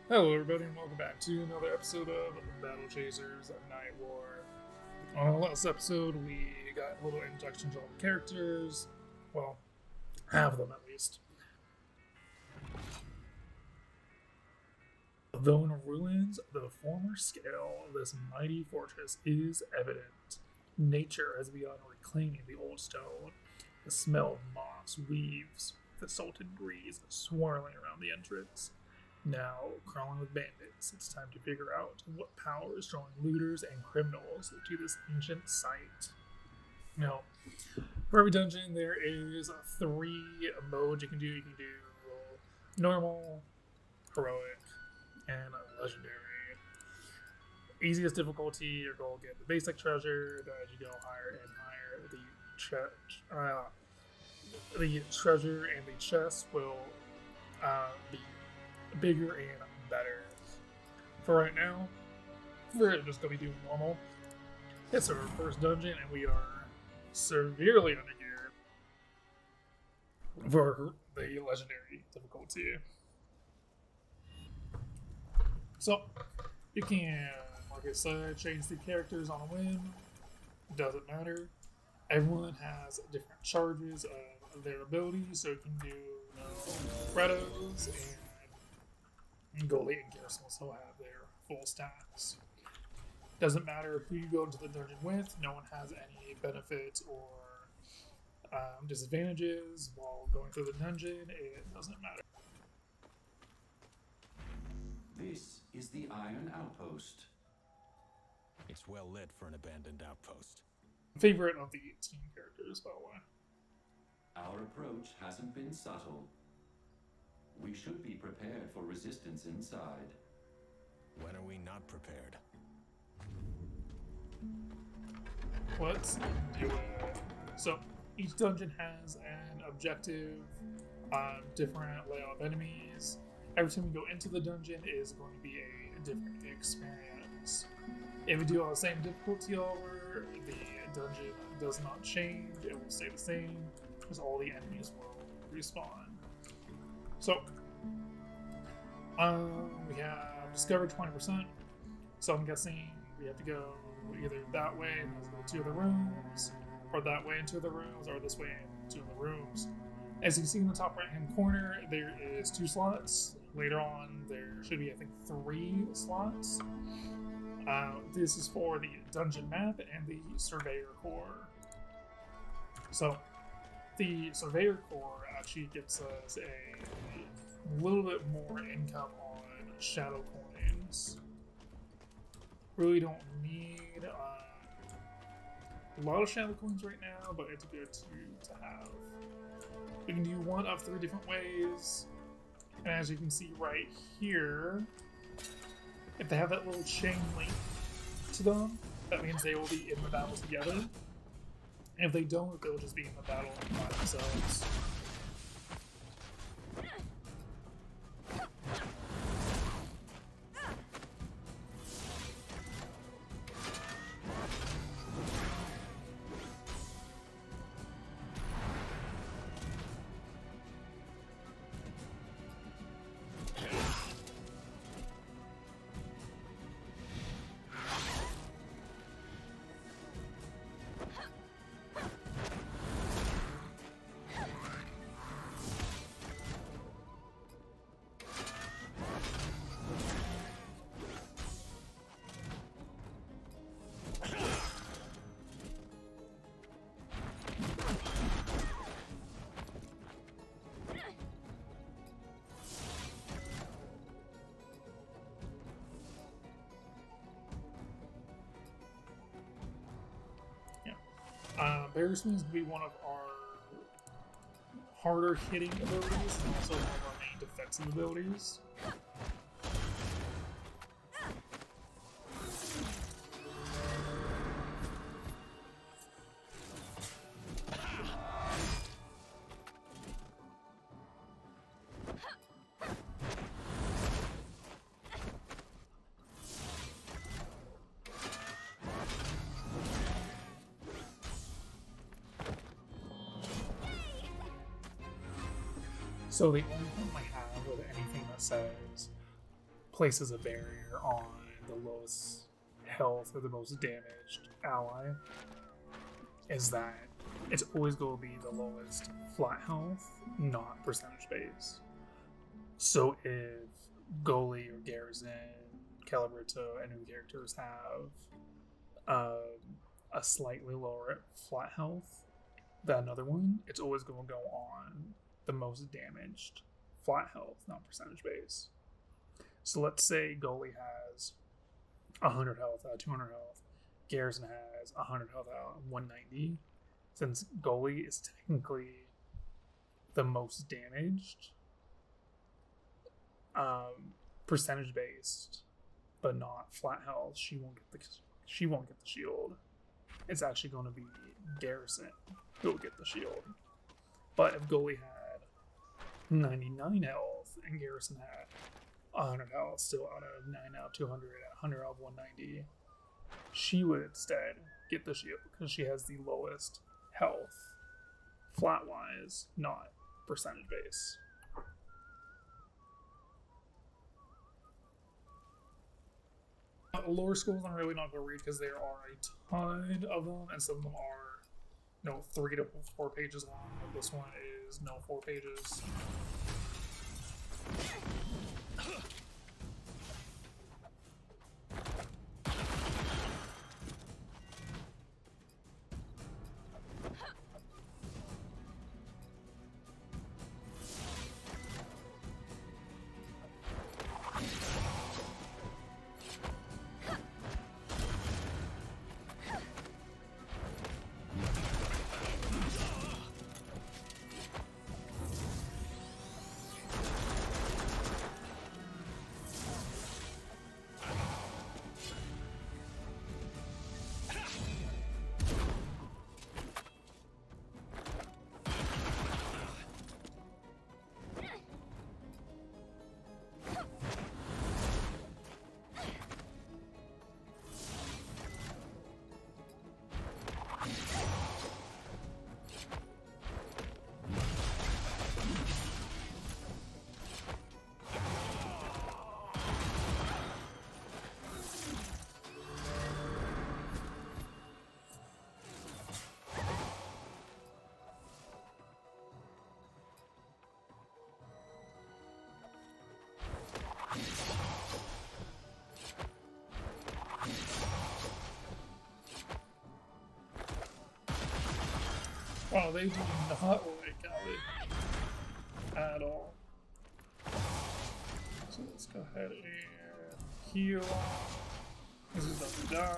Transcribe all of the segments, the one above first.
Hello, everybody, and welcome back to another episode of Battle Chasers Night War. On our last episode, we got a little introduction to all the characters. Well, half of them at least. Though in ruins, the former scale of this mighty fortress is evident. Nature has begun reclaiming the old stone. The smell of moss weaves the salted breeze swirling around the entrance. Now, crawling with bandits, it's time to figure out what power is drawing looters and criminals to this ancient site. Now, for every dungeon, there is 3 modes you can do. You can do normal, heroic, and legendary. Easiest difficulty, your goal will get the basic treasure, but as you go higher and higher, the treasure and the chest will be bigger and better. For right now, we're just going to be doing normal. It's our first dungeon, and we are severely undergeared for the legendary difficulty. So, you can, like I said, change the characters on a whim. Doesn't matter. Everyone has different charges of their abilities, so you can do Kratos and Goalie and Garrison will still have their full stacks. Doesn't matter who you go into the dungeon with, no one has any benefits or disadvantages while going through the dungeon. It doesn't matter. This is the Iron Outpost. It's well lit for an abandoned outpost. Favorite of the team characters, by the way. Our approach hasn't been subtle. We should be prepared for resistance inside. When are we not prepared? Let's do it. So, each dungeon has an objective, different layout of enemies. Every time you go into the dungeon is going to be a different experience. If we do all the same difficulty over, the dungeon does not change. It will stay the same because all the enemies will respawn. So, we have discovered 20%. So I'm guessing we have to go either that way and go to the rooms, or that way into the rooms, or this way into the rooms. As you can see in the top right hand corner, there is 2 slots. Later on, there should be, I think, 3 slots. This is for the dungeon map and the surveyor core. So, the surveyor core actually gets us a little bit more income on shadow coins. Really don't need a lot of shadow coins right now, but it's good to have. We can do one of 3 different ways, and as you can see right here, if they have that little chain link to them, that means they will be in the battle together. And if they don't, they'll just be in the battle by themselves. Bear seems to be one of our harder hitting abilities, and also one of our main defensive abilities. So the only problem I have with anything that says places a barrier on the lowest health or the most damaged ally is that it's always going to be the lowest flat health, not percentage base. So if Goalie or Garrison, Calibrito, and new characters have a slightly lower flat health than another one, it's always going to go on the most damaged flat health, not percentage base. So let's say Goalie has 100 health out of 200 health. Garrison has 100 health out of 190. Since Goalie is technically the most damaged, percentage based, but not flat health, she won't get the shield. It's actually going to be Garrison who will get the shield. But if Goalie had 99 health and Garrison had 100 health, still out of 9 out of 200, 100 out of 190, she would instead get the shield because she has the lowest health, flat wise, not percentage base. Lower schools I'm really not going to read because there are a ton of them, and some of them are 3 to 4 pages long. This one is 4 pages. Oh, they do not like it at all. So let's go ahead and heal. This is about to die.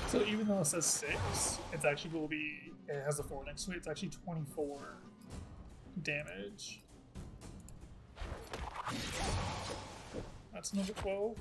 So even though it says 6, it's actually going to be, it has a 4 next to it, it's actually 24 damage. That's number 12.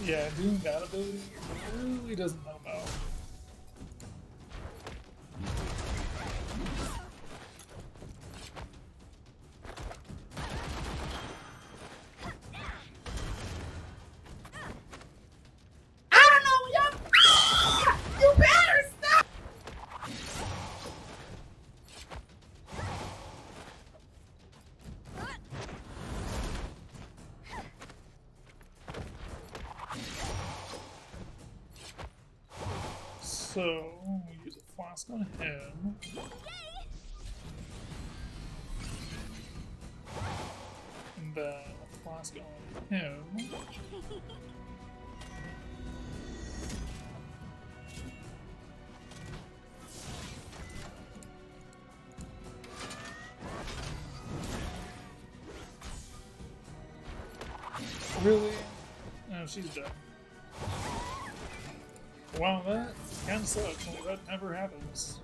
Yeah, doing that ability really doesn't help out. So, we'll use a flask on him. And then a flask on him. Really? No, she's dead. Wow, that kind of sucks. That never happens.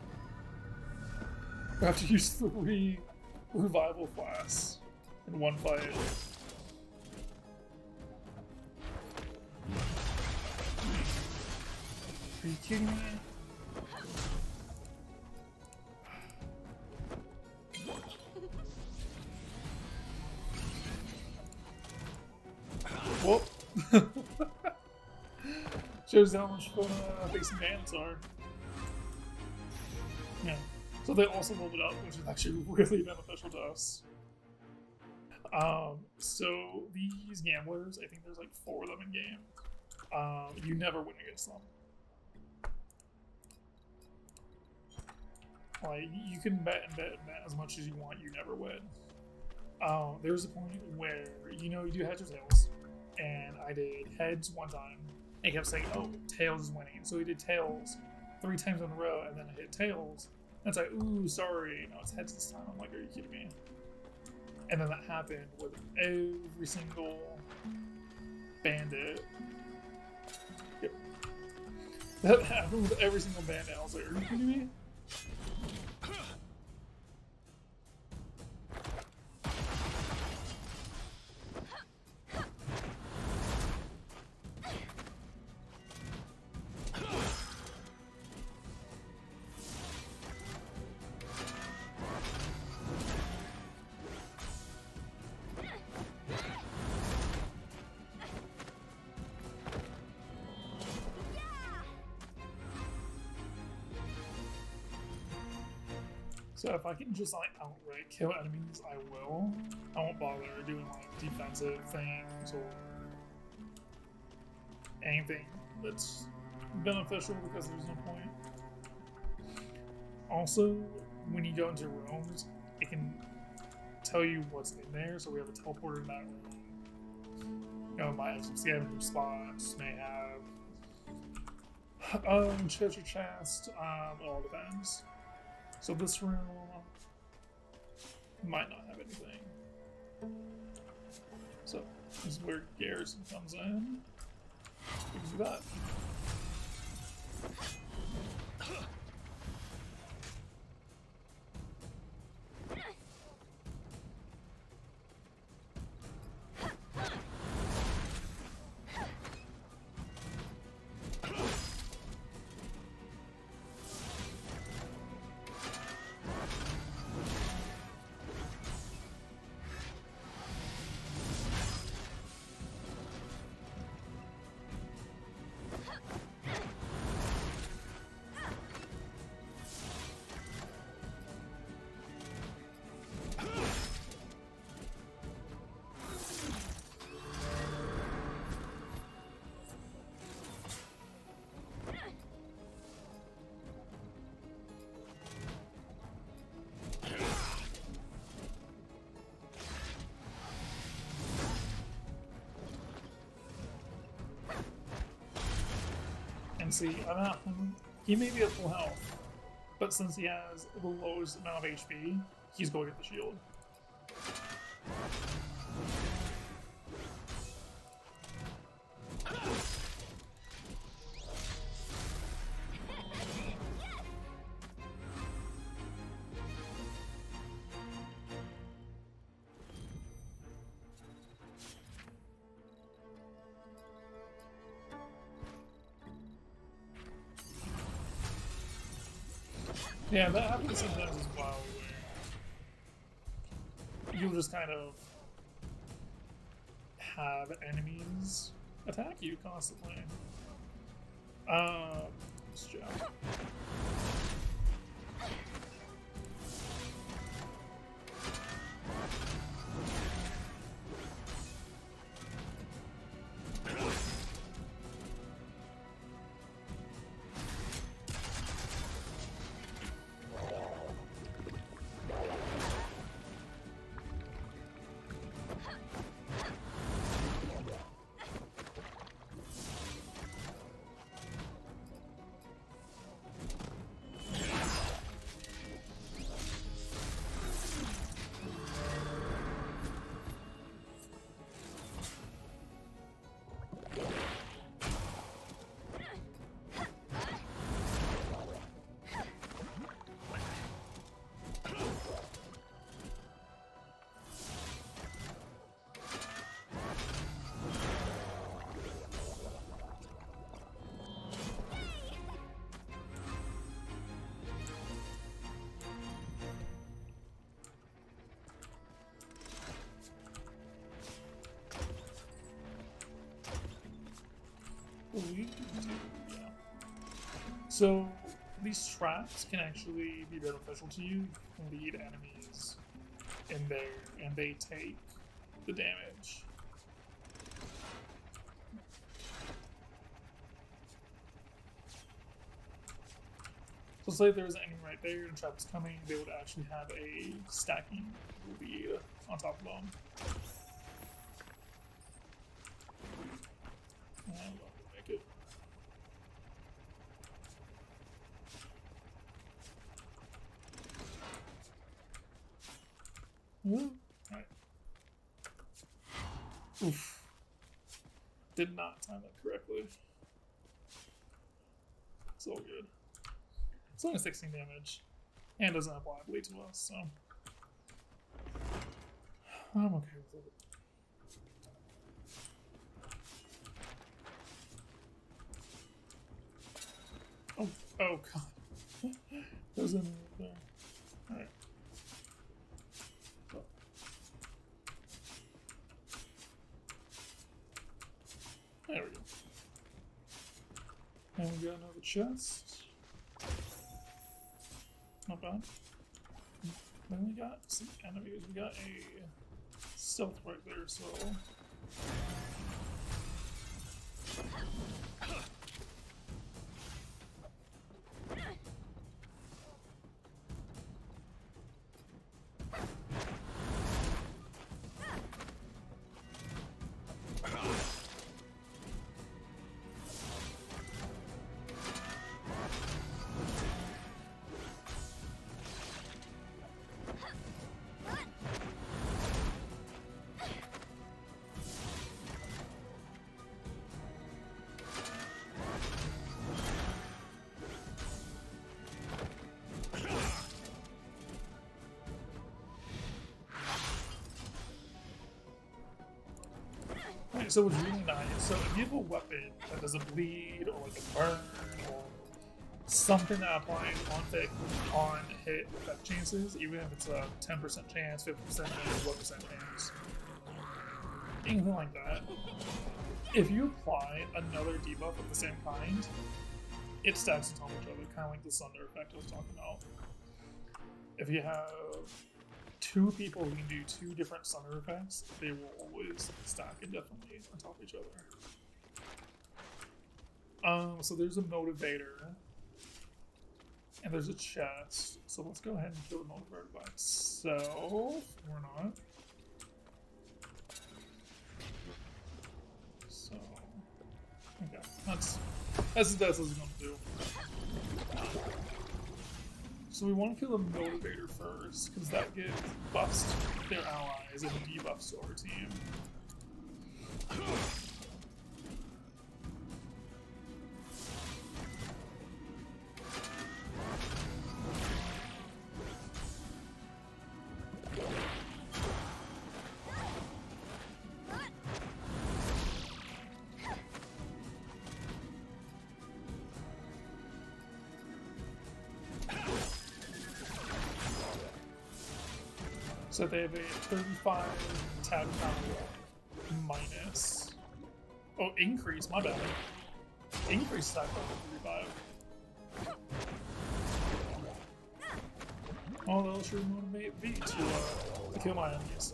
We have to use 3 revival flask in one fight. Are you kidding me? Whoop! Shows how much fun facing bandits are. Yeah. So they also leveled it up, which is actually really beneficial to us. So these gamblers, I think there's like 4 of them in game. You never win against them. Like, you can bet and bet and bet as much as you want, you never win. There's a point where, you know, you do heads or tails, and I did heads one time, and it kept saying, oh, tails is winning. So we did tails 3 times in a row, and then I hit tails, and it's like, ooh, sorry, no, it's heads this time. I'm like, are you kidding me? And then that happened with every single bandit. Yep. That happened with every single bandit. I was like, are you kidding me? So if I can just like outright kill enemies, I will. I won't bother doing like defensive things or anything that's beneficial because there's no point. Also, when you go into rooms, it can tell you what's in there. So we have a teleporter in that room. You know, might have some scavenger spots, may have treasure chest, it all depends. So this room might not have anything. So this is where Garrison comes in. We can do that. And see, he may be at full health, but since he has the lowest amount of HP, he's going to get the shield. Yeah, that happens sometimes as well, where you'll just kind of have enemies attack you constantly. Let's jump. So these traps can actually be beneficial to you. You can lead enemies in there and they take the damage. So say there was an enemy right there and a trap was coming, they would actually have a stacking lead on top of them. And I'll make it. Alright. Oof. Did not time that correctly. It's all good. It's only 16 damage. And doesn't apply bleed to us, so I'm okay with it. Oh god. There's an right there. Alright. There we go. And we got another chest. Not bad. Then we got some enemies. We got a stealth right there, so. So what's really nice, so if you have a weapon that doesn't bleed or like a burn or something that applies on hit effect chances, even if it's a 10% chance, 50% chance, 1% chance, anything like that, if you apply another debuff of the same kind, it stacks on top of each other, kind of like the Thunder effect I was talking about. If you have two people who can do two different Thunder effects, they will always stack indefinitely on top of each other. So there's a motivator, and there's a chest. So let's go ahead and kill the motivator by itself, or not. So, okay, that's the best it's gonna do. So we want to kill the motivator first, because that gives buffs to their allies and debuffs to our team. So they have a 35 attack power minus. Oh, increase, my bad. Increase attack power 35. Oh, that'll sure motivate V to kill my enemies.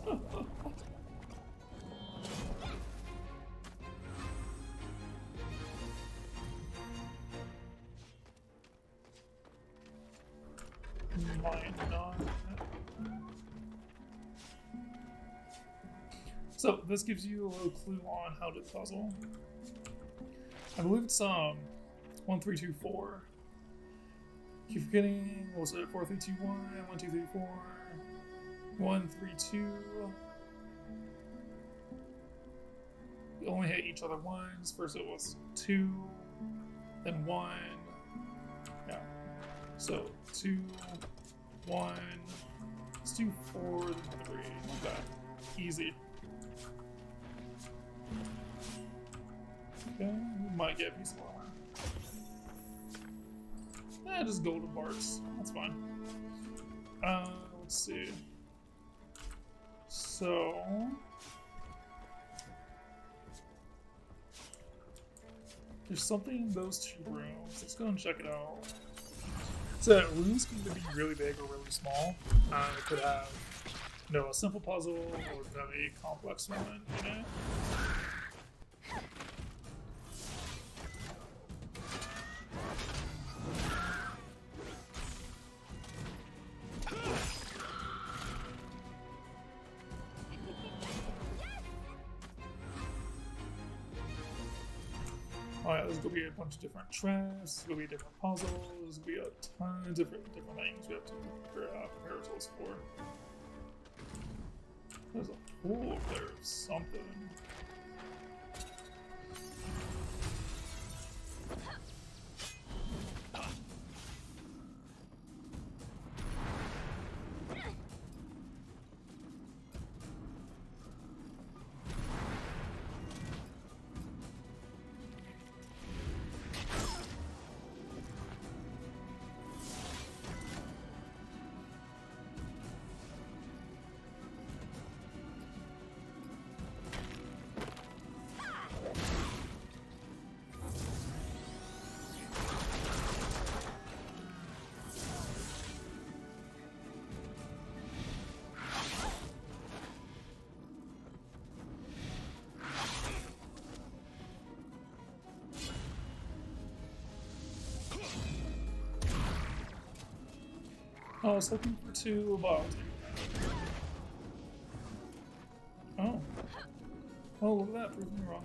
Might not. So this gives you a little clue on how to puzzle. I believe it's 1, 3, 2, 4. Keep forgetting. What was it? 4, 3, 2, 1. 1, 2, 3, 4. 1, 3, 2. We only hit each other once. First it was 2, then 1. Yeah. So 2, 1. Let's do 4, then 3. Like that. Easy. Okay, we might get a piece of armor. Just golden parts. That's fine. Let's see. So There's something in those two rooms. Let's go and check it out. So rooms can either be really big or really small. It could have, you know, a simple puzzle, or it could have a complex one in it. Oh yeah, there's gonna be a bunch of different traps, there's gonna be different puzzles, there's gonna be a ton of different things we have to prepare ourselves for. There's a pool up there of something. I was looking for two bottles. Oh. Oh, look at that. Proved me wrong.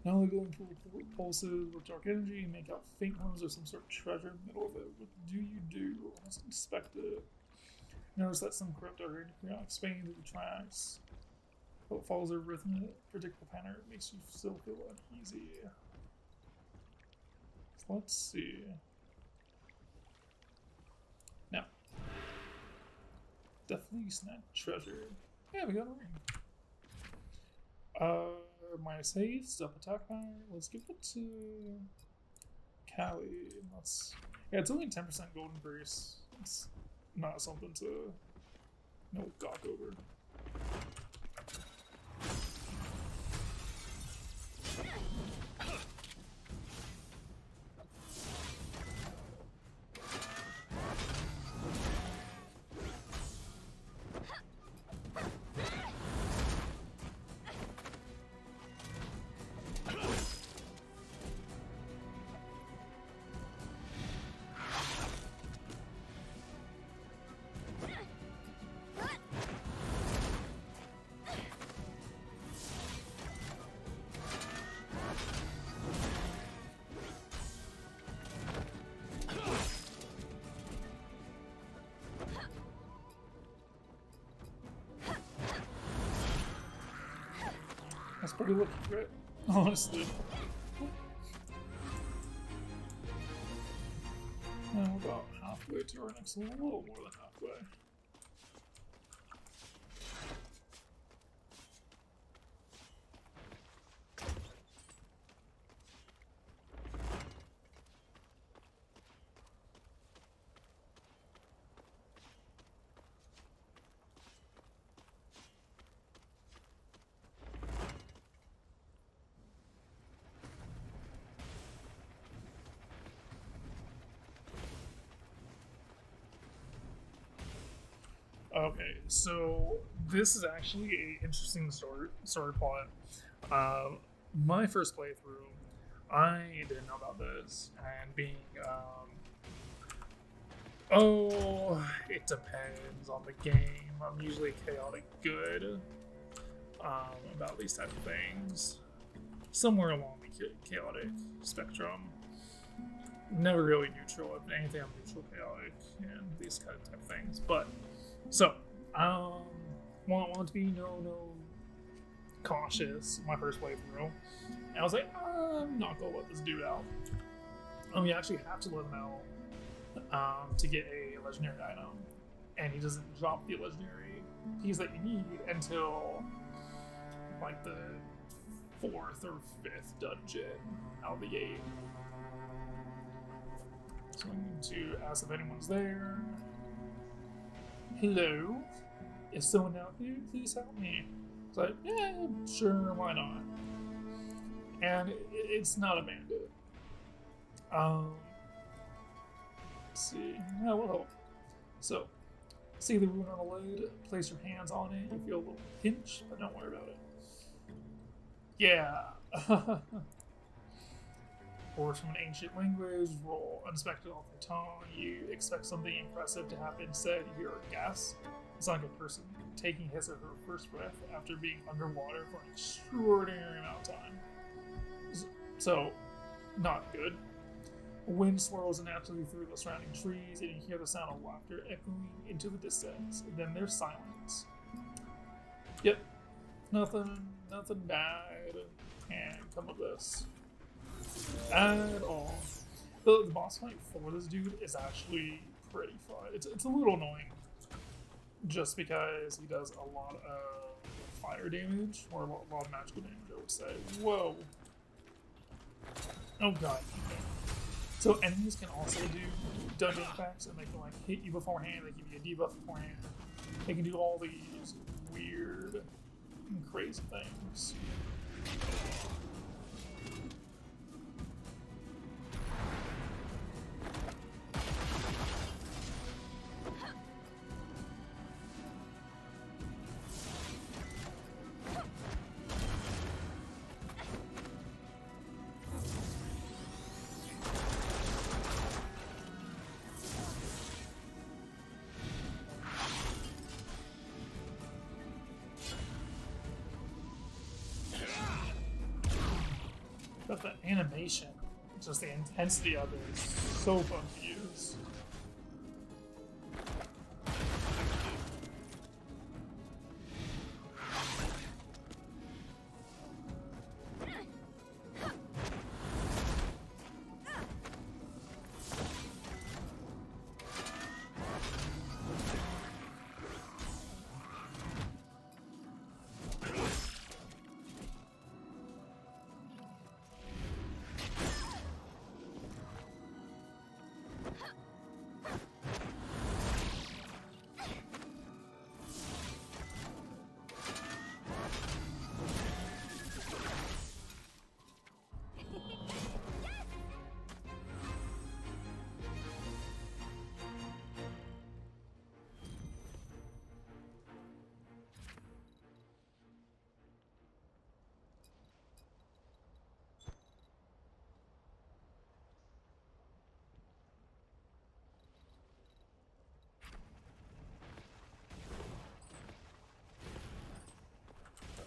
Not only going for pulses with dark energy, make out faint ones or some sort of treasure in the middle of it. What do you do? Let's inspect it. Notice that some corrupt are expanding through the tracks. What follows a rhythmic, predictable pattern makes you still feel uneasy. So let's see. Now, definitely snag treasure. Yeah, we got a ring. My save, stop attack power. Let's give it to Callie. Yeah, it's only 10% golden grace. It's not something to gawk over. That's pretty lucky, right? Honestly. Now we're about halfway to our next level, a little more than halfway. Okay, so this is actually an interesting story plot. My first playthrough, I didn't know about this, and being, it depends on the game. I'm usually chaotic good about these type of things. Somewhere along the chaotic spectrum. Never really neutral. If anything, I'm neutral chaotic and these kind of type of things. But so, want to be no cautious my first playthrough. And I was like, I'm not gonna let this dude out. And we actually have to let him out to get a legendary item. And he doesn't drop the legendary piece that you need until like the 4th or 5th dungeon out of the gate. So I'm going to ask if anyone's there. Hello? Is someone out there? Please help me. It's like, yeah, sure, why not? And it's not a bandit. Let's see. Yeah, we'll help. So, see the rune on the lid, place your hands on it, you feel a little pinch, but don't worry about it. Yeah. Words from an ancient language, roll unexpected off the tongue, you expect something impressive to happen, instead you hear a gasp. It's like a person taking his or her first breath after being underwater for an extraordinary amount of time. So, not good. Wind swirls unnaturally through the surrounding trees, and you hear the sound of laughter echoing into the distance. And then there's silence. Yep, nothing bad can come of this at all. The boss fight for this dude is actually pretty fun. It's a little annoying, just because he does a lot of fire damage, or a lot of magical damage, I would say. Whoa. Oh god. Okay. So enemies can also do dungeon effects, and they can like hit you beforehand, they give you a debuff beforehand. They can do all these weird and crazy things. But the animation, just the intensity of it is so fun to use.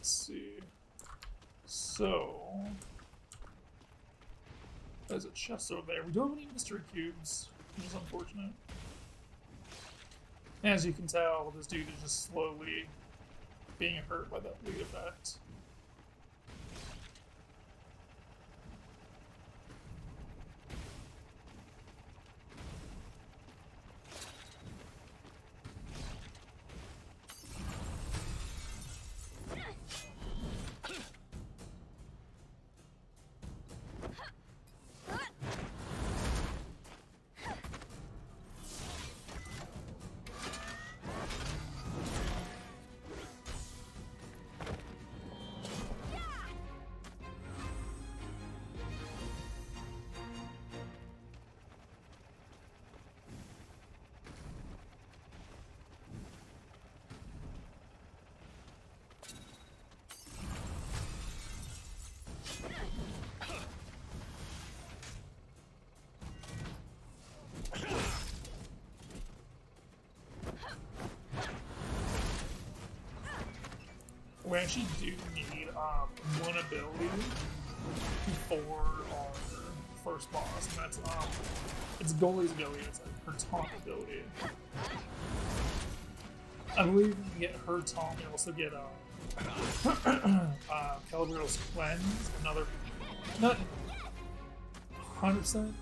Let's see. So there's a chest over there. We don't have any mystery cubes, which is unfortunate. As you can tell, this dude is just slowly being hurt by that bleed effect. We actually do need one ability before our first boss, and that's it's Goalie's ability. It's like her taunt ability. I believe you can get her taunt. You also get Calibrado's Cleanse, another, not 100%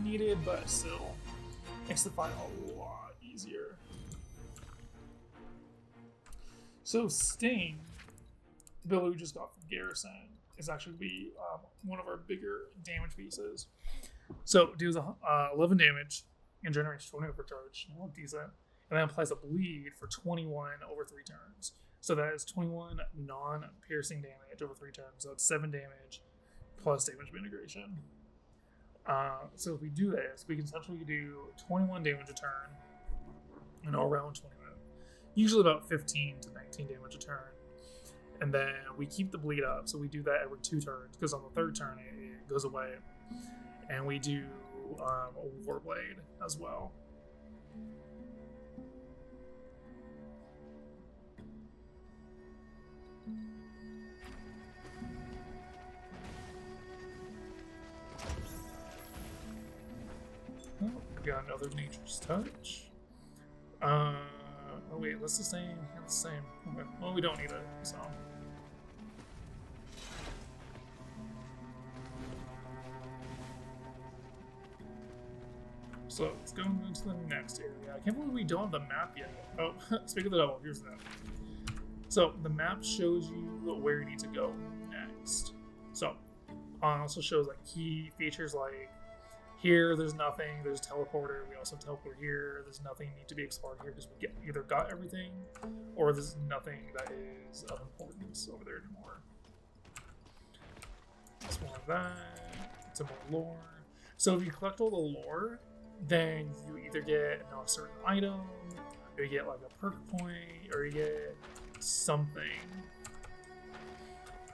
needed, but still makes the fight a lot easier. So Sting, the ability we just got from Garrison, is actually be one of our bigger damage pieces. So it deals 11 damage and generates 20 overcharge, decent, and then applies a bleed for 21 over 3 turns. So that is 21 non-piercing damage over 3 turns. So it's 7 damage plus damage integration. So if we do this, we can essentially do 21 damage a turn and all around 21. Usually about 15 to 19 damage a turn. And then we keep the bleed up. So we do that every 2 turns because on the 3rd turn it goes away. And we do a Warblade as well. Oh, we got another Nature's Touch. Oh wait, that's the same. That's the same. Okay. Well, we don't need it, so. So let's go into the next area. I can't believe we don't have the map yet. Oh, speaking of the devil, here's that. So the map shows you where you need to go next. So also shows like key features like here there's nothing, there's a teleporter, we also teleport here, there's nothing need to be explored here because we either got everything or there's nothing that is of importance over there anymore. It's more of that, some more lore. So if you collect all the lore, then you either get a certain item, or you get like a perk point, or you get something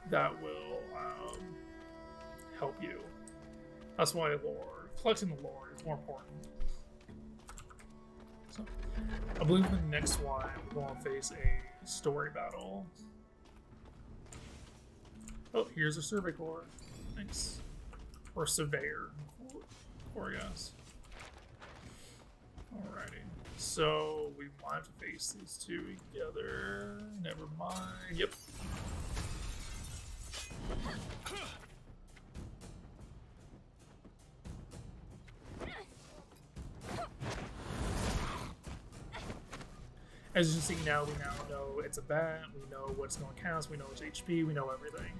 that will help you. That's why collecting the lore is more important. So, I believe the next one we're going to face a story battle. Oh, here's a survey corps. Nice. Or surveyor corps, I guess. Alrighty. So we might have to face these two together. Never mind. Yep. As you can see now, we now know it's a bat, we know what's going to cast, we know its HP, we know everything.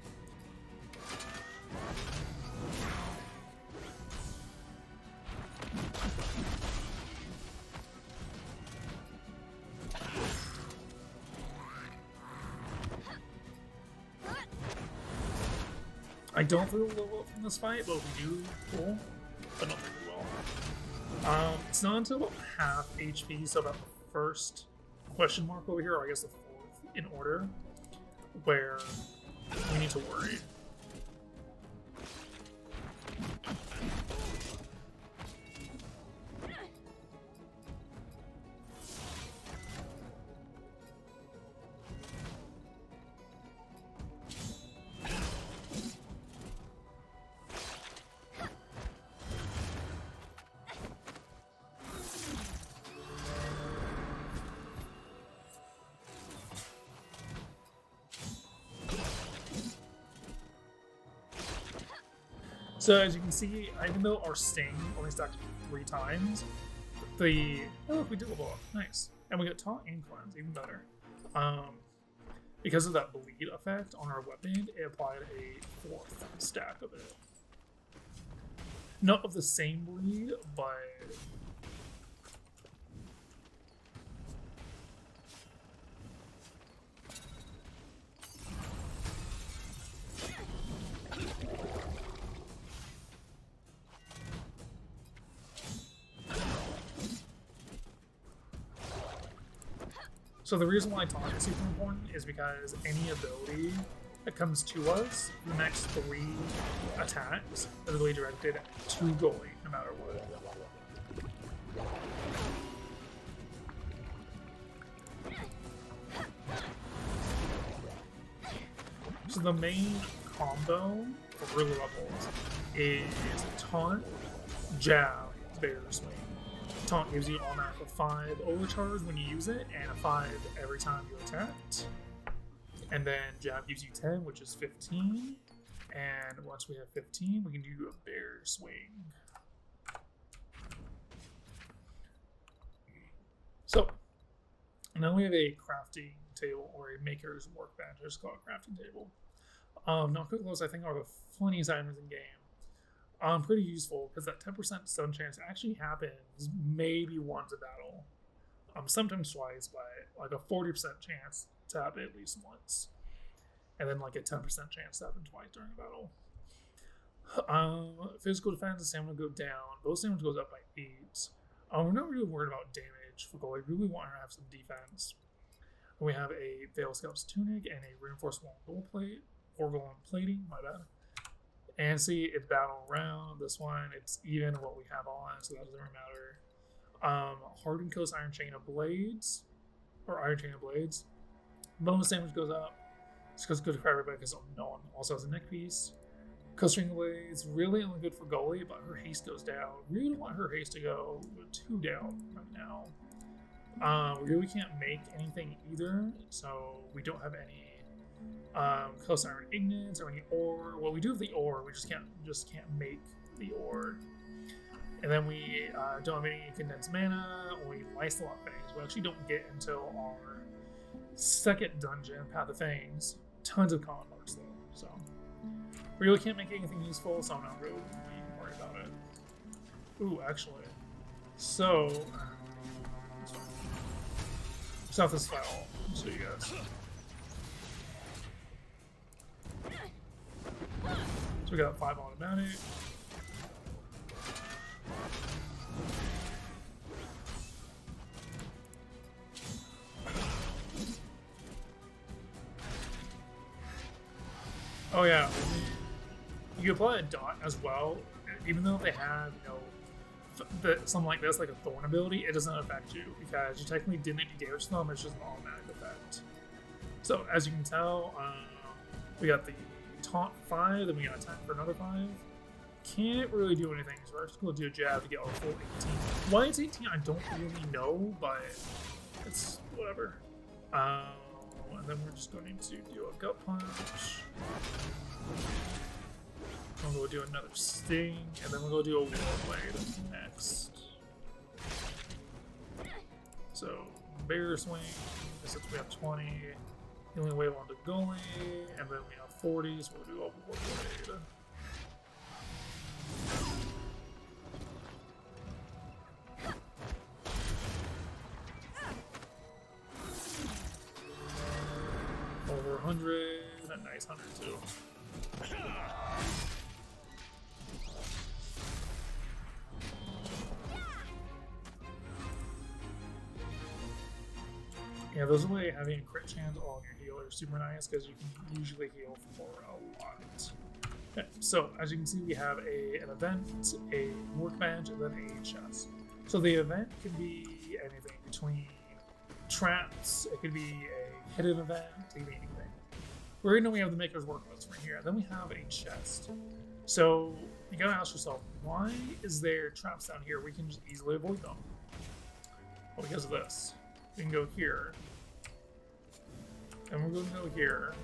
I don't think we'll level up from this fight, but if we do, cool. But not think we will. It's not until about half HP, so about the first question mark over here, or I guess the 4th in order, where we need to worry. So as you can see, even though our Sting only stacked 3 times, oh look, we did level up, nice. And we got Taunt and Cleanse, even better. Because of that bleed effect on our weapon, it applied a 4th stack of it. Not of the same bleed, but so the reason why Taunt is super important is because any ability that comes to us, the next 3 attacks are really directed to goalie, no matter what. So the main combo for early levels is Taunt, Jab, Bear Swing. Taunt gives you automatic 5 overcharge when you use it, and a 5 every time you attack. And then jab gives you 10, which is 15. And once we have 15, we can do a bear swing. So now we have a crafting table, or a maker's workbench. I just call it a crafting table. Not quick close, I think, are the funniest items in game. Pretty useful because that 10% stun chance actually happens maybe once a battle. Sometimes twice, but like a 40% chance to happen at least once. And then like a 10% chance to happen twice during a battle. Physical defense and stamina go down. Both stamina goes up by 8. We're not really worried about damage for gold. We really want her to have some defense. We have a Veil Scout's tunic and a reinforced gold plate. Or gold plating, my bad. And see, it's battle round. This one, it's even what we have on, so that doesn't really matter. Hardened Coast Iron Chain of Blades. Or Iron Chain of Blades. Bonus damage goes up. It's good for everybody because no one also has a neck piece. Coastring Blades, really only good for goalie, but her haste goes down. We don't want her haste to go 2 down right now. We really can't make anything either, so we don't have any Coast Iron Ignits or any ore. Well, we do have the ore, we just can't make the ore. And then we don't have any condensed mana, only Lysolot Fangs. We actually don't get until our second dungeon, Path of Fangs. Tons of common marks though, so we really can't make anything useful, so I'm not really worried about it. Ooh, actually. So stop this file, so you guys. So we got 5 automatic. Oh yeah, you can apply a dot as well, even though they have, something like this, like a thorn ability, it doesn't affect you because you technically didn't do damage to them, it's just an automatic effect. So as you can tell, we got the taunt 5, then we got attack for another 5. Can't really do anything, so we're just going to do a jab to get our full 18. Why it's 18, I don't really know, but it's whatever. And then we're just going to do a gut punch. We'll go do another sting, and then we'll go do a war blade next. So, bear swing, since we have 20, healing wave onto goalie, and then we have 40, so we'll do a war blade. Over 100, a nice 100 too. Yeah, those way having a crit chance on your healer is super nice because you can usually heal for a lot. Okay, so as you can see, we have an event, a workbench, and then a chest. So the event can be anything between traps, it could be a hidden event, it could be anything. We already know we have the Maker's Workbench right here. Then we have a chest. So you gotta ask yourself, why is there traps down here? We can just easily avoid them. Well, because of this. We can go here. And we're going to go here.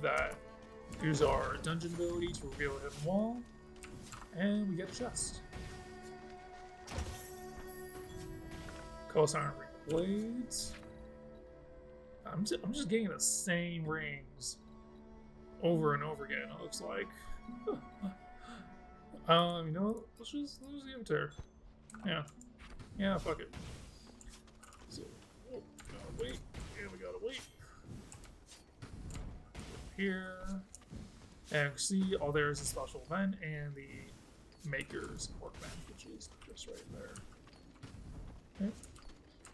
That use our dungeon ability to reveal a hidden wall. And we get a chest. Coast Iron Blades. I'm just getting the same rings over and over again, it looks like. You know what? Let's just give it to her. Yeah, fuck it. So, we gotta wait. Yeah, we gotta wait. Here. And see, there is a special event and the Maker's Workbench, which is just right there. Okay.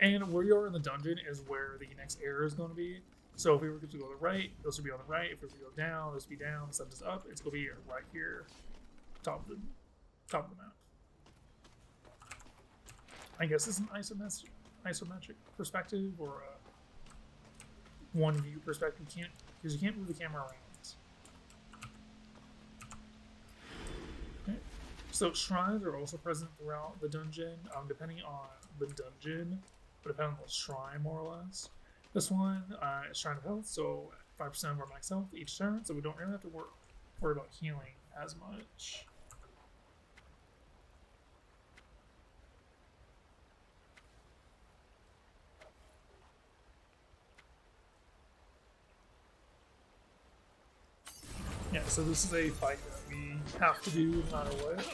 And where you are in the dungeon is where the next area is going to be. So if we were to go to the right, this would be on the right. If we were to go down, this would be down. Send this up, it's going to be right here, top of the map. I guess it's an isometric perspective or a one view perspective. Because you can't move the camera around. Okay. So shrines are also present throughout the dungeon, depending on the dungeon, but depending on the shrine more or less. This one is Shrine of Health, so 5% of our max health each turn, so we don't really have to worry about healing as much. Yeah, so this is a fight that we have to do no matter what.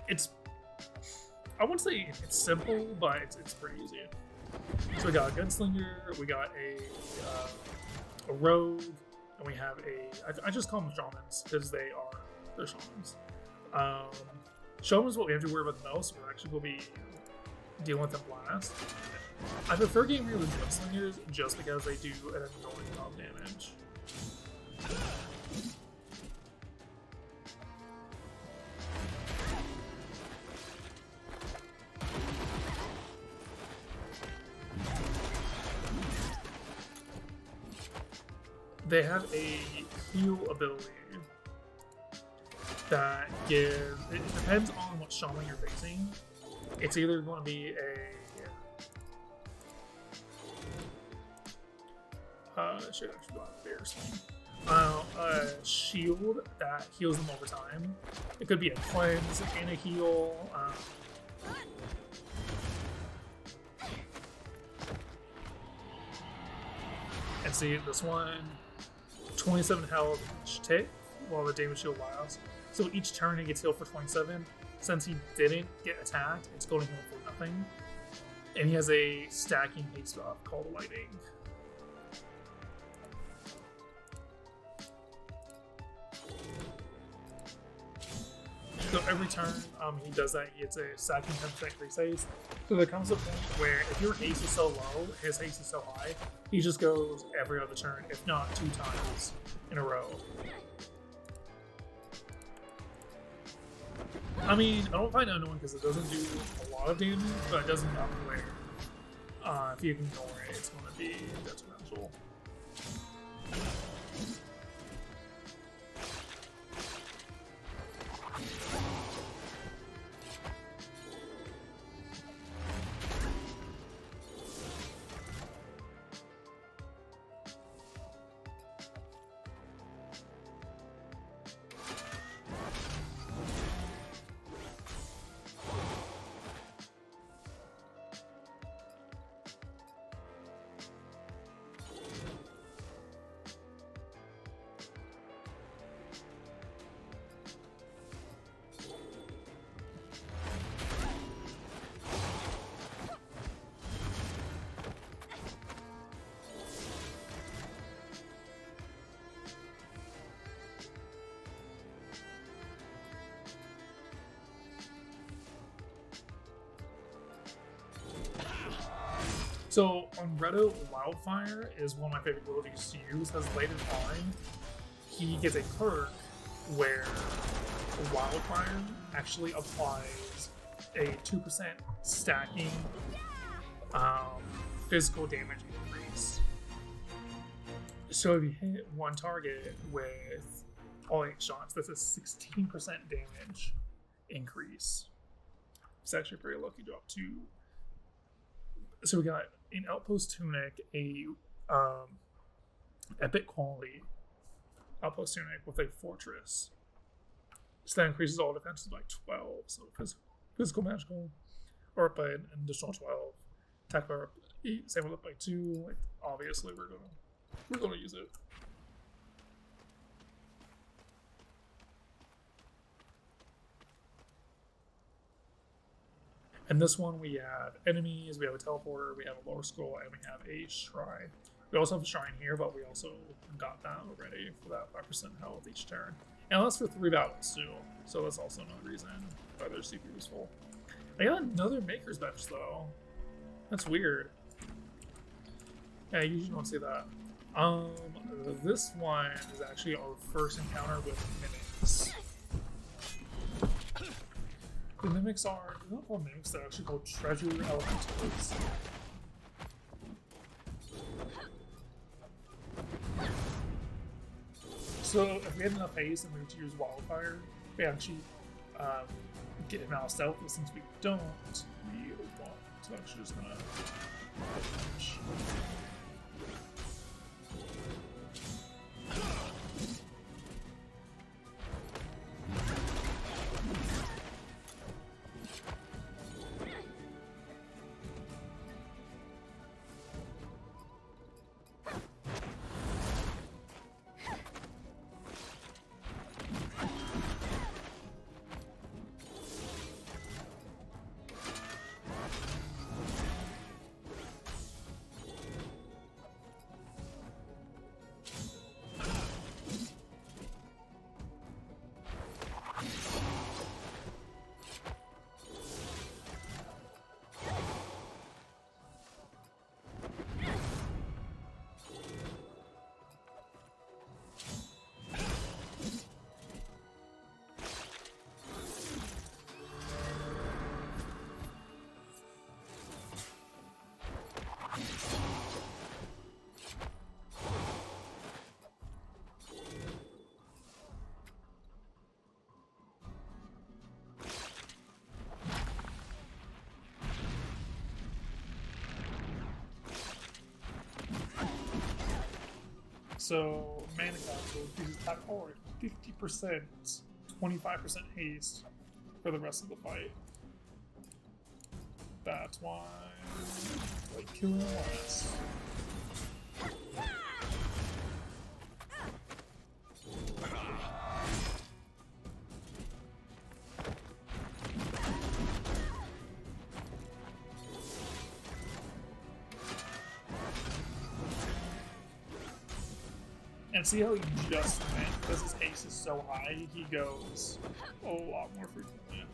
It's, I wouldn't say it's simple, but it's pretty easy. So we got a gunslinger, we got a rogue, and we have I just call them shamans because they're shamans. Shamans, what we have to worry about the most. We're actually going to be dealing with them last. I prefer getting rid of the gunslingers just because they do an annoying amount of damage. They have a heal ability that gives. It depends on what shaman you're facing. It's either going to be should actually not bears. A shield that heals them over time. It could be a cleanse and a heal. And see this one. 27 health each tick while the damage shield lasts. So each turn he gets healed for 27. Since he didn't get attacked, it's going to heal for nothing. And he has a stacking haste buff called Lightning. So every turn he does that, he gets a stacking 10% increase haste. So there comes a point where if your haste is so low, his haste is so high, he just goes every other turn, if not 2 times in a row. I mean, I don't find it annoying because it doesn't do a lot of damage, but it does enough where if you ignore it, it's going to be detrimental. So on Reddit, Wildfire is one of my favorite abilities to use, because later on, he gets a perk where Wildfire actually applies a 2% stacking physical damage increase. So if you hit one target with all 8 shots, that's a 16% damage increase. It's actually pretty lucky drop too. So we got an Outpost Tunic, a epic quality Outpost Tunic with a Fortress. So that increases all defenses by 12. So physical, magical, or up by an additional 12. Attack power up 8, save it up by 2. Like, obviously, we're gonna use it. And this one, we have enemies, we have a teleporter, we have a lower scroll, and we have a shrine. We also have a shrine here, but we also got that already for that 5% health each turn. And that's for 3 battles too, so that's also another reason why they're super useful. I got another Maker's Bench though. That's weird. Yeah, you usually don't see that. This one is actually our first encounter with mimics. The mimics are, they're not called mimics, they're actually called treasure elementals. So if we had enough haste and we were to use Wildfire, we actually get him out of stealth, but since we don't, we want to actually just gonna punch. So, mana capsule increases attack power 50%, 25% haste for the rest of the fight. That's why, like, killing less. And see how he just went, because his haste is so high, he goes a lot more frequently.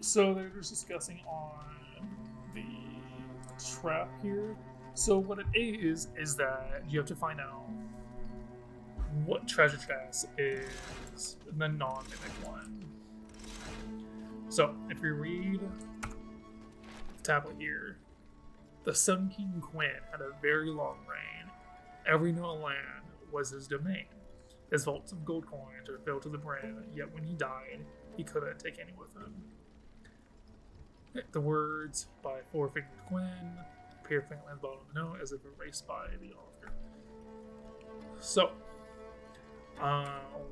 So they're just discussing on the trap here. So what it is that you have to find out what treasure chest is the non-mimic one. So if you read the tablet here, the Sun King Quinn had a very long reign. Every known land was his domain. His vaults of gold coins were filled to the brim, yet when he died, he couldn't take any with him. The words by Four-Fingered Quinn appear faintly at the bottom of the note as if erased by the author. So,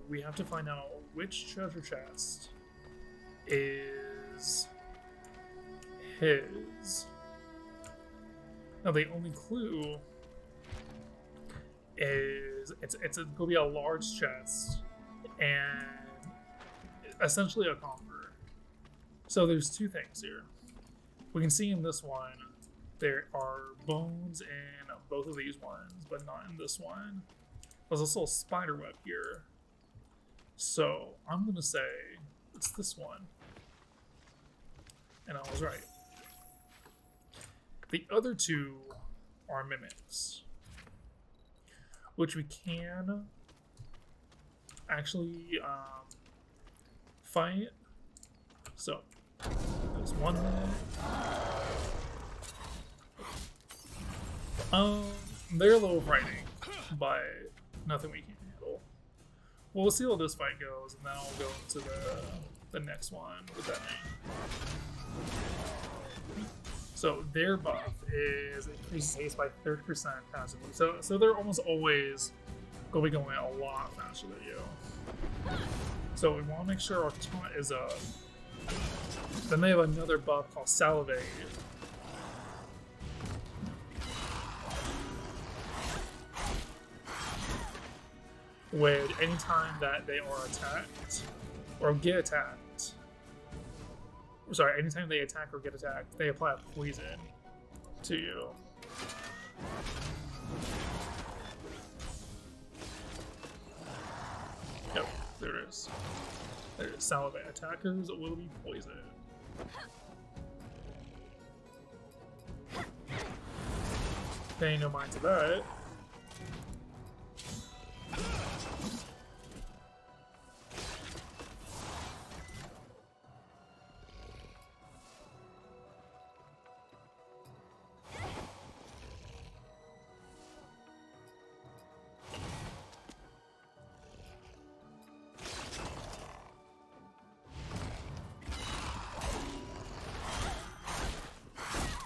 we have to find out which treasure chest is his. Now, the only clue is it's going to be a large chest and essentially a conqueror. So there's two things here. We can see in this one, there are bones in both of these ones, but not in this one. There's also a spider web here. So I'm going to say it's this one. And I was right. The other two are mimics, which we can actually fight. So there's one mimic. They're a little frightening, but nothing we can handle. Well, we'll see how this fight goes, and then I'll go into the next one with that name. So their buff is increases haste by 30% passively. So they're almost always going to be going a lot faster than you. So we want to make sure our taunt is up. Then they have another buff called Salivate. With any time that they are attacked or get attacked, sorry, anytime they attack or get attacked, they apply a poison to you. Yep, there it is. There's Salivate. Attackers will be poisoned. Paying no mind to that.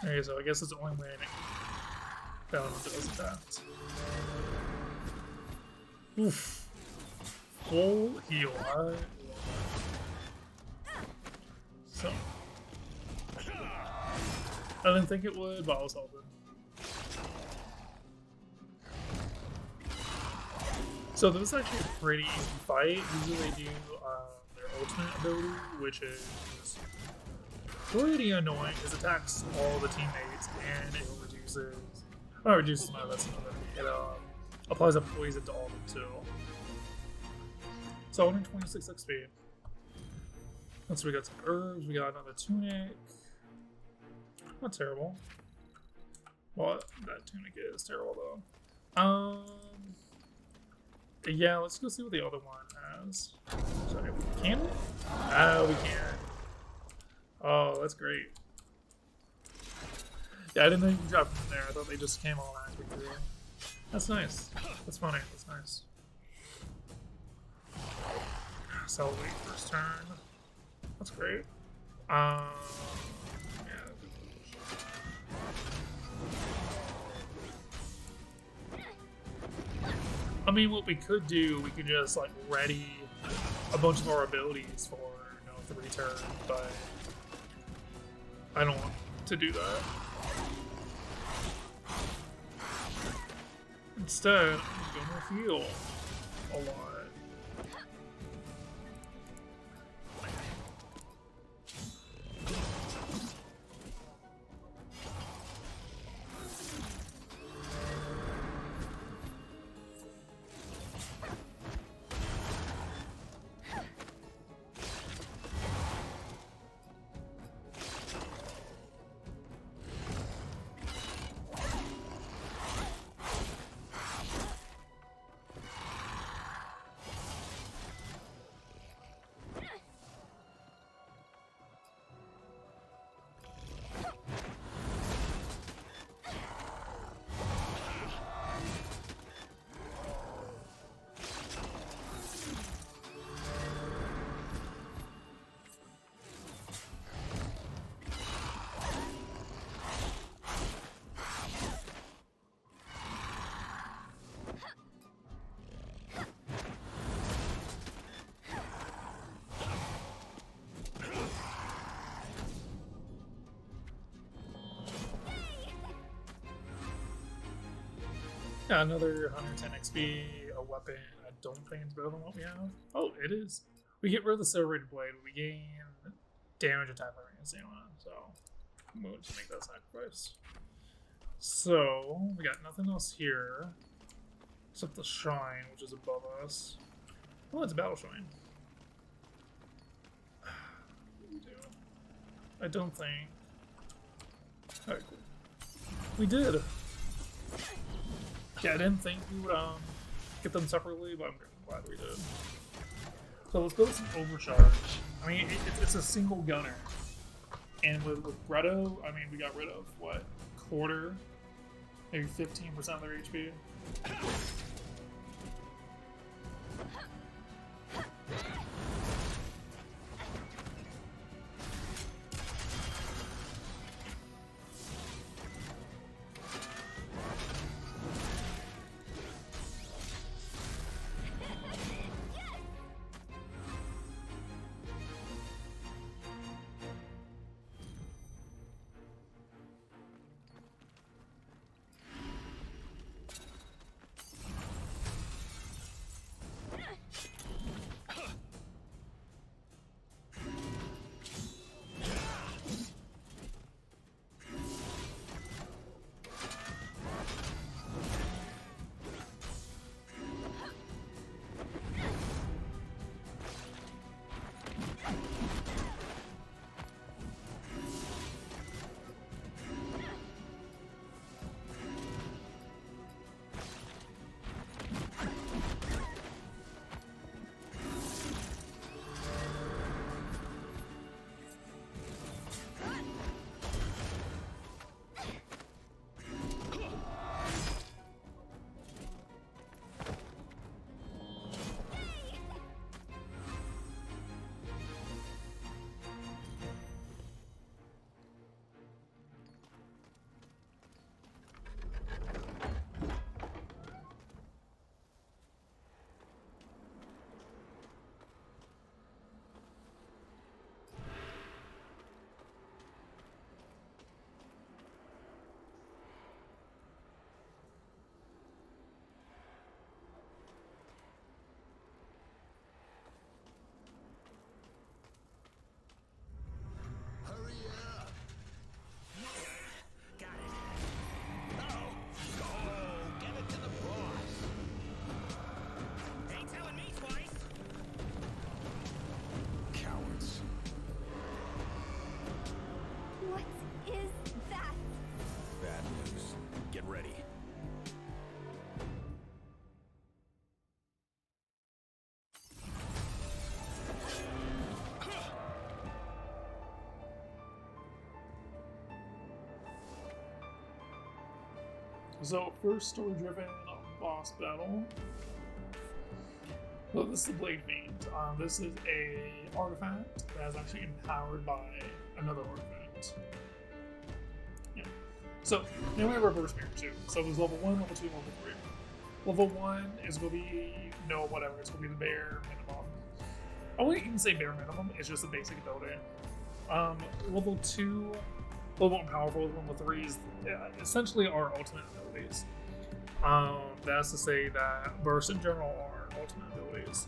Okay, so I guess it's the only way that one does that. Oof. Full heal, alright. So. I didn't think it would, but I was hoping. So this is actually a pretty easy fight. Usually they do their ultimate ability, which is pretty annoying. It attacks all the teammates and it reduces my lesson ability. It applies a poison to all of them too. So 126 XP. Once we got some herbs, we got another tunic. Not terrible. Well, that tunic is terrible though. Yeah, let's go see what the other one has. Sorry, can we? Oh, we can. Oh, that's great. Yeah, I didn't know you could drop them in there. I thought they just came all out quickly. That's nice. That's funny. That's nice. Celebrate first turn. That's great. Yeah. I mean, what we could do, we could just like ready a bunch of our abilities for 3 turns, but I don't want to do that. Instead, I'm gonna heal a lot. Yeah, another 110 XP, a weapon. I don't think it's better than what we have. Oh, it is. We get rid of the serrated blade, but we gain damage attack by ring stamina, so I'm going to make that sacrifice. So, we got nothing else here, except the shrine, which is above us. Oh, it's a battle shrine. I don't think. Alright, cool. We did! Yeah, I didn't think we would get them separately, but I'm glad we did. So let's go with some overcharge. I mean, it's a single gunner. And with Greto, I mean, we got rid of, what, quarter? Maybe 15% of their HP? So, first story-driven boss battle. So this is the Blade Fiend. This is a artifact that is actually empowered by another artifact. Yeah. So, then we have reverse mirror too. So there's level 1, level 2, level 3. Level 1 is going to be, whatever, it's going to be the bare minimum. I wouldn't even say bare minimum, it's just a basic ability. Level 2, a little more powerful. Level 3 is essentially our ultimate abilities. That's to say that burst in general are ultimate abilities.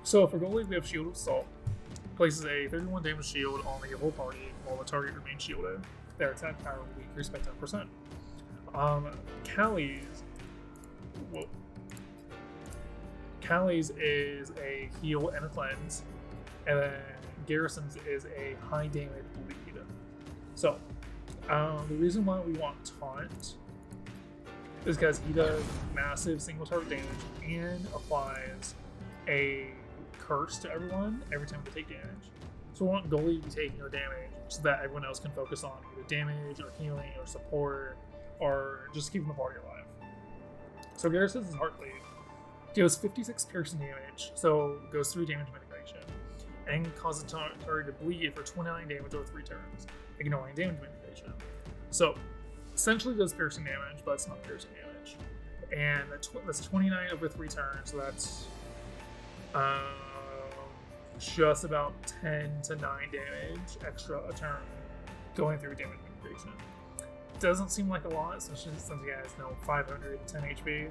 So for goalie, we have Shield of Assault. Places a 31 damage shield on the whole party while the target remains shielded. Their attack power will be increased by 10%. Callie's is a heal and a cleanse, and then Garrison's is a high damage bleed. So, the reason why we want Taunt is because he does massive single target damage and applies a curse to everyone every time they take damage. So we want goalie to be taking no damage so that everyone else can focus on either damage or healing or support or just keeping the party alive. So Garrison's is Heart Bleed. Deals 56 piercing damage, so goes 3 damage mitigation, and causes the target to bleed for 29 damage over 3 turns, ignoring damage mitigation. So essentially does piercing damage, but it's not piercing damage. And that's 29 over 3 turns, so that's just about 10 to 9 damage extra a turn going through damage mitigation. Doesn't seem like a lot, especially since he has 510 HP.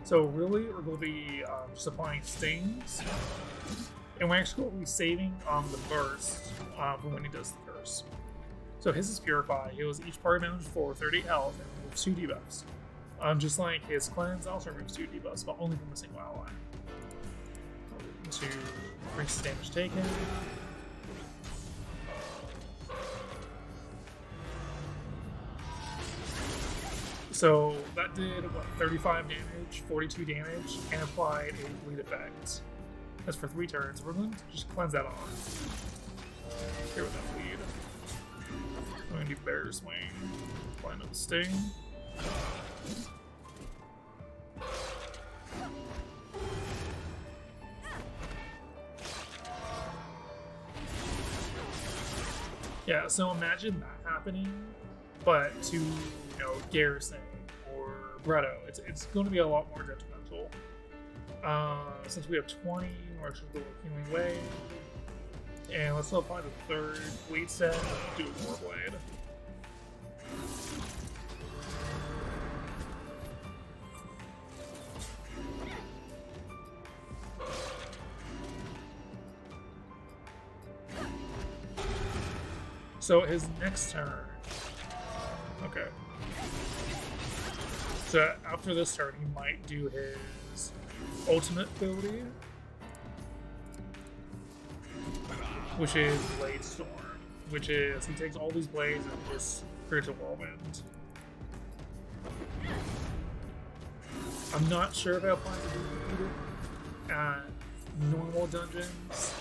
So really, we're going to be just applying stings, and we're actually going to be saving the burst for when he does the curse. So his is Purify. Heals each party member for 30 health and removes 2 debuffs. Just like his Cleanse also removes 2 debuffs, but only from a single ally. To increase the damage taken. So that did, 35 damage, 42 damage, and applied a bleed effect. That's for 3 turns. We're going to just cleanse that off. Here with that bleed. I'm going to do Bear Swing. Apply another Sting. Yeah, so imagine that happening, but to, Garrison or Bretto, it's going to be a lot more detrimental. Since we have 20, we're actually going to Healing Wave. And let's apply the 3rd bleed set and do a War Blade. So his next turn. Okay. So after this turn, he might do his ultimate ability, which is Blade Storm, which is he takes all these blades and just creates a whirlwind. I'm not sure if I apply it at normal dungeons.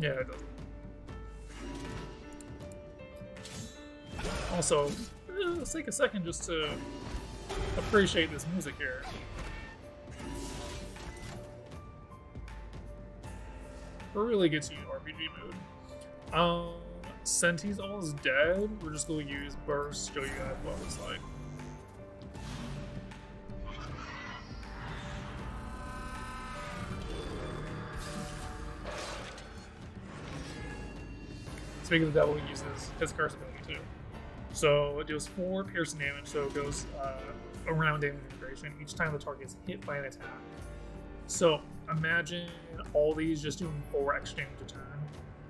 Yeah, it doesn't. Also, let's take a second just to appreciate this music here. It really gets you in RPG mood. Since he's almost dead, we're just going to use Burst, show you guys what it looks like. Speaking of the devil, he uses his curse ability too. So it deals 4 piercing damage, so it goes around damage integration each time the target is hit by an attack. So imagine all these just doing 4 extra damage a turn.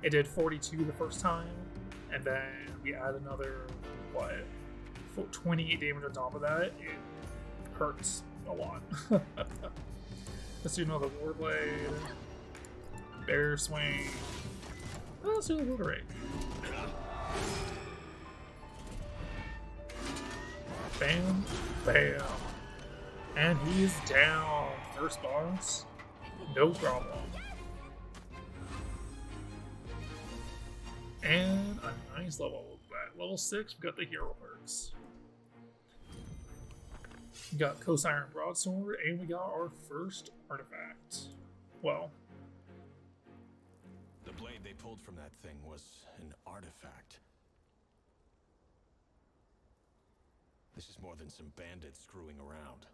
It did 42 the first time, and then we add another 28 damage on top of that. It hurts a lot. Let's do another Warblade. Bear Swing. Oh, let's do the Warblade. Bam, bam. And he's down. First boss. No problem. And a nice level. At level 6, we got the hero perks. We got Coast Iron Broadsword, and we got our first artifact. Well, The blade they pulled from that thing was an artifact. This is more than some bandit screwing around.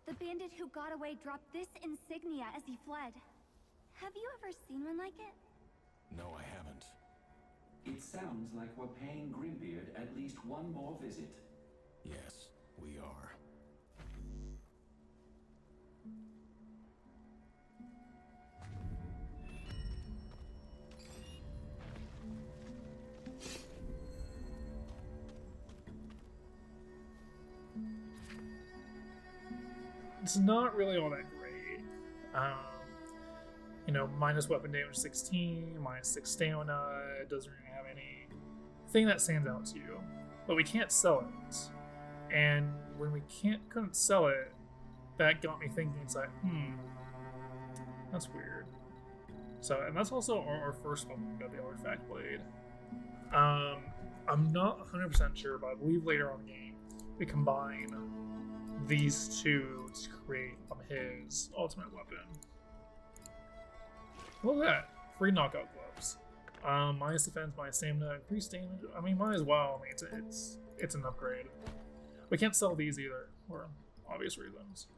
The bandit who got away dropped this insignia as he fled. Have you ever seen one like it? No, I haven't. It sounds like we're paying Grimbeard at least one more visit. Yes, we are. it's not really all that great. You know, minus weapon damage 16, minus 6 stamina, it doesn't really have anything that stands out to you. But we can't sell it. And when we couldn't sell it, that got me thinking, it's like, that's weird. So, and that's also our first one, we got the Artifact Blade. I'm not 100% sure, but I believe later on in the game, we combine these two to create his ultimate weapon. Look at that. Free knockout gloves. Minus defense, minus stamina, increased damage. I mean, might as well. I mean, it's an upgrade. We can't sell these either, for obvious reasons.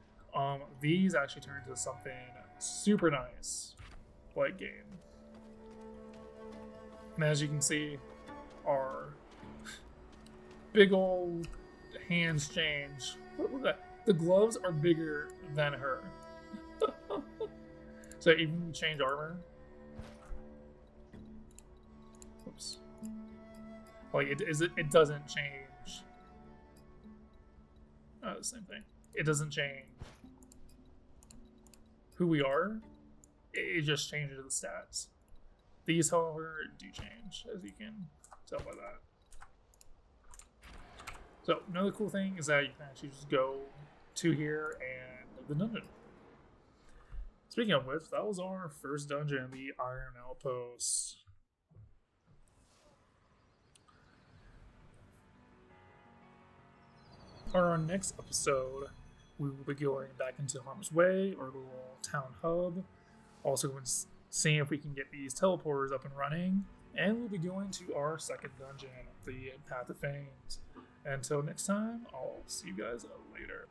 These actually turn into something super nice, late game. And as you can see, our big old hands change. Look at that. The gloves are bigger than her. So even when we change armor, oops, like it doesn't change. The same thing. It doesn't change who we are. It just changes the stats. These, however, do change, as you can tell by that. So another cool thing is that you can actually just go to here and the dungeon. Speaking of which, that was our first dungeon, the Iron Outpost. On our next episode, we will be going back into Harm's Way, or the little town hub. Also, going to see if we can get these teleporters up and running. And we'll be going to our second dungeon, the Path of Fanes. Until next time, I'll see you guys later.